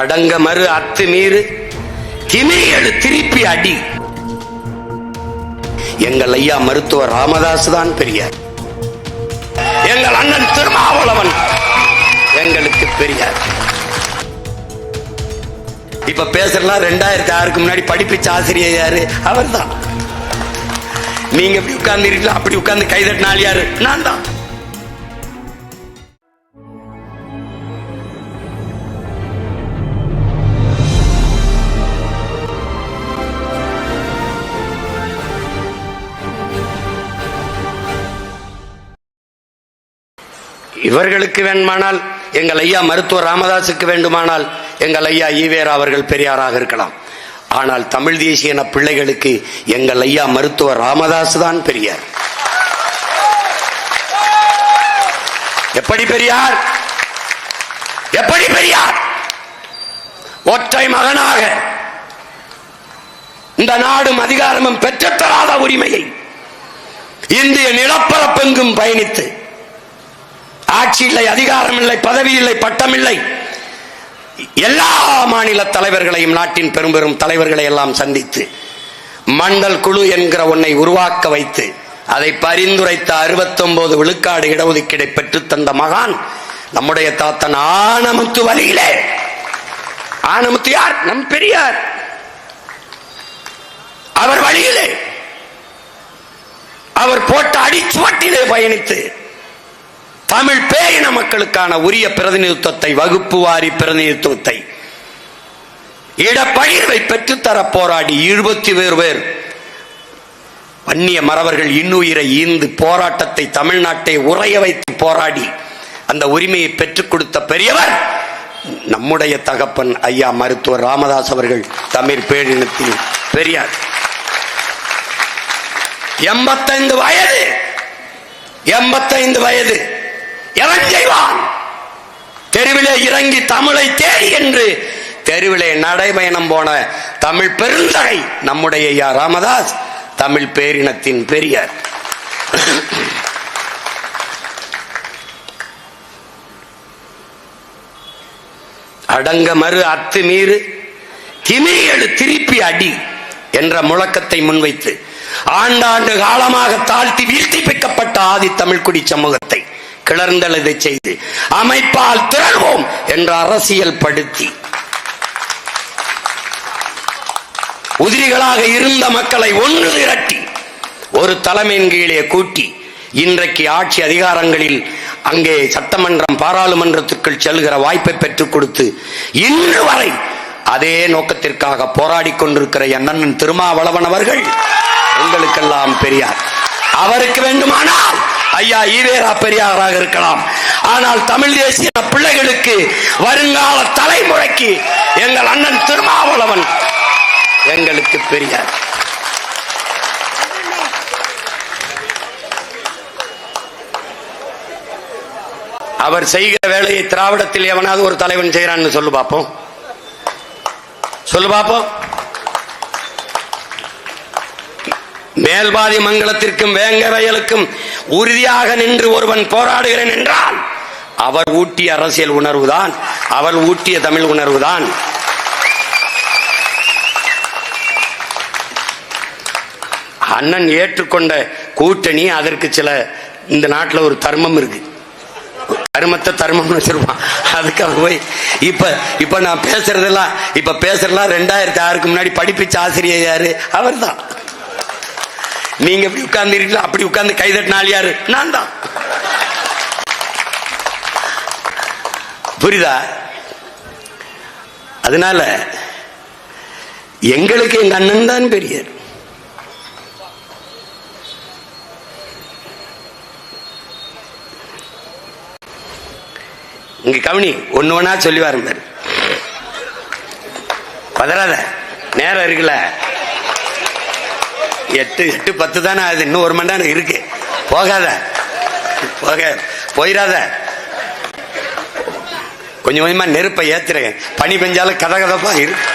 அடங்க மறு அத்துமீறு திமியெழு திருப்பி அடி. எங்கள் ஐயா மருத்துவர் ராமதாஸ் தான் பெரியார். எங்கள் அண்ணன் திருமாவளவன் எங்களுக்கு பெரியார். இப்ப பேசலாம் 2006க்கு முன்னாடி படிப்பிச்ச ஆசிரியர் யாரு? அவர் தான். நீங்க எப்படி உட்கார்ந்து இருக்கீங்களா? அப்படி உட்கார்ந்து கைதட்டினால் யாரு? நான் தான். இவர்களுக்கு வேண்டுமானால், எங்கள் ஐயா மருத்துவர் ராமதாசுக்கு வேண்டுமானால் எங்கள் ஐயா ஈவேரா அவர்கள் பெரியாராக இருக்கலாம். ஆனால் தமிழ் தேசிய பிள்ளைகளுக்கு எங்கள் ஐயா மருத்துவர் ராமதாஸ் தான் பெரியார். எப்படி பெரியார்? எப்படி பெரியார்? ஒற்றை மகனாக இந்த நாடும் அதிகாரமும் பெற்றுத்தராத உரிமையை இந்திய நிலப்பரப்பெங்கும் பயணித்து, ஆட்சி இல்லை, அதிகாரம் இல்லை, பதவி இல்லை, பட்டம் இல்லை, எல்லா மாநில தலைவர்களையும், நாட்டின் பெரும் பெரும் தலைவர்களை எல்லாம் சந்தித்து மண்டல் குழு என்கிற ஒன்றை உருவாக்க வைத்து அதை பரிந்துரைத்த 69 விழுக்காடு இடஒதுக்கீடை பெற்றுத் தந்த மகான் நம்முடைய தாத்தன் ஆனமுத்து. வழியிலே ஆனமுத்து யார்? நம் பெரியார். அவர் வழியிலே, அவர் போட்ட அடிச்சுவட்டிலே பயணித்து தமிழ் பேரின மக்களுக்கான உரிய பிரதிநிதித்துவத்தை, வகுப்பு வாரி பிரதிநிதித்துவத்தை, இடப்பகிர்வை பெற்றுத்தர போராடி 20 பேர் வன்னிய மறவர்கள் இன்னுயிரை ஈந்து போராட்டத்தை தமிழ்நாட்டை உறைய வைத்து போராடி அந்த உரிமையை பெற்றுக் கொடுத்த பெரியவர் நம்முடைய தகப்பன் ஐயா மருத்துவர் ராமதாஸ் அவர்கள், தமிழ் பேரினத்தின் பெரியார். 85 வயது, 85 வயது. எவன் செய்வான்? தெருவிலே இறங்கி தமிழை தேடி என்று தெருவிலே நடைபயணம் போன தமிழ் பெருந்தகை நம்முடைய ஐயா ராமதாஸ், தமிழ் பேரினத்தின் பெரியார். அடங்க மறு அத்துமீறு திமியெழு திருப்பி அடி என்ற முழக்கத்தை முன்வைத்து ஆண்டாண்டு காலமாக தாழ்த்தி வீழ்த்தி பிக்கப்பட்ட ஆதி தமிழ்குடி சமூகத்தை கிளர்ந்தெழுதை செய்து அமைப்பால் திரள்வோம் என்ற அரசியல் படுத்தி உதிரிகளாக இருந்த மக்களை ஒன்று திரட்டி ஒரு தலைமையின் கீழே கூட்டி இன்றைக்கு ஆட்சி அதிகாரங்களில் அங்கே சட்டமன்றம், பாராளுமன்றத்திற்குள் செல்கிற வாய்ப்பை பெற்றுக் கொடுத்து இன்று வரை அதே நோக்கத்திற்காக போராடி கொண்டிருக்கிற அண்ணன் திருமாவளவன் அவர்கள் உங்களுக்கெல்லாம் பெரியார். அவருக்கு வேண்டுமானால் ஐயா ஈவேரா பெரியாராக இருக்கலாம். ஆனால் தமிழ் தேசிய பிள்ளைகளுக்கு, வருங்கால தலைமுறைக்கு எங்கள் அண்ணன் திருமாவளவன் எங்களுக்கு பெரியார். அவர் செய்கிற வேலையை திராவிடத்தில் எவனாவது ஒரு தலைவன் செய்யறான்னு சொல்லு பார்ப்போம், சொல்லு பார்ப்போம். மேல்பாதி மங்கலத்திற்கும் வேங்க வயலுக்கும் உறுதியாக நின்று ஒருவன் போராடுகிறேன் என்றால் அவர் ஊட்டிய அரசியல் உணர்வுதான், அவர் ஊட்டிய தமிழ் உணர்வுதான். அண்ணன் ஏற்றுக்கொண்ட கூட்டணி, அதற்கு சில இந்த நாட்டில் ஒரு தர்மம் இருக்கு, தர்மத்தை தர்மம் வச்சிருப்பான். அதுக்காக போய் இப்ப நான் பேசுறதெல்லாம் 2006க்கு முன்னாடி படிப்பிச்ச ஆசிரியர் யாரு? அவர் தான். நீங்க எப்படி உட்கார்ந்து இருக்கீங்களா? அப்படி உட்கார்ந்து கைதட்டினால் யாரு? நான் தான். புரியுதா? அதனால எங்களுக்கு எங்க அண்ணன் தான் பெரியார். இங்க கவனி, ஒண்ணு ஒண்ணா சொல்லி வாருங்க. பதறாத, நேரம் இருக்குல்ல. 8:10 தானே ஆகுது, இன்னும் 1 மணி நேரம் இருக்கு. போகாத, போயிடாத. கொஞ்சம் கொஞ்சமா நெருப்பை ஏத்துறேன். பனி பெஞ்சாலும் கதகதப்பா இருக்கு.